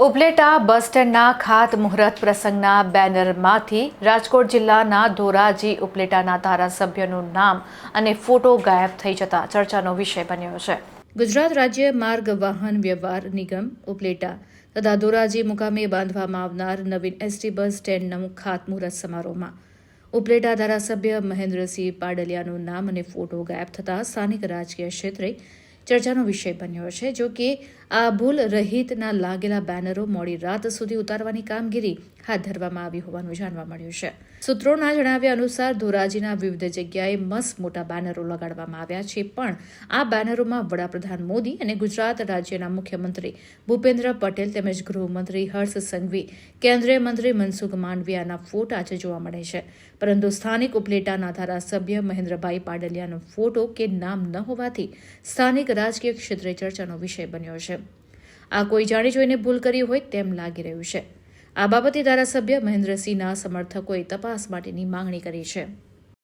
ઉપલેટા બસ સ્ટેન્ડના ખાતમુહૂર્ત પ્રસંગના બેનરમાંથી રાજકોટ જિલ્લાના ધોરાજી ઉપલેટાના ધારાસભ્યનું નામ અને ફોટો ગાયબ થઈ જતા ચર્ચાનો વિષય બન્યો છે. ગુજરાત રાજ્ય માર્ગ વાહન વ્યવહાર નિગમ ઉપલેટા તથા ધોરાજી મુકામે બાંધવામાં આવનાર નવીન એસટી બસ સ્ટેન્ડનું ખાતમુહૂર્ત સમારોહમાં ઉપલેટા ધારાસભ્ય મહેન્દ્રસિંહ પાડલિયાનું નામ અને ફોટો ગાયબ થતા સ્થાનિક રાજકીય ક્ષેત્રે ચર્ચાનો વિષય બન્યો છે. જો કે આ ભૂલ રહિતના લાગેલા બેનરો મોડી રાત સુધી ઉતારવાની કામગીરી હાથ ધરવામાં આવી હોવાનું જાણવા મળ્યું છે. સૂત્રોના જણાવ્યા અનુસાર ધોરાજીના વિવિધ જગ્યાએ મસ્ત મોટા બેનરો લગાડવામાં આવ્યા છે, પણ આ બેનરોમાં વડાપ્રધાન મોદી અને ગુજરાત રાજ્યના મુખ્યમંત્રી ભૂપેન્દ્ર પટેલ તેમજ ગૃહમંત્રી હર્ષ સંઘવી, કેન્દ્રીય મંત્રી મનસુખ માંડવિયાના ફોટા જ જોવા મળે છે. પરંતુ સ્થાનિક ઉપલેટાના ધારાસભ્ય મહેન્દ્રભાઈ પાડલિયાનો ફોટો કે નામ ન હોવાથી સ્થાનિક રાજકીય ક્ષેત્રે ચર્ચાનો વિષય બન્યો છે. આ કોઈ જાણી જોઈને ભૂલ કરી હોય તેમ લાગી રહ્યું છે. આ બાબતે ધારાસભ્ય મહેન્દ્રસિંહના સમર્થકોએ તપાસ માટેની માંગણી કરી છે.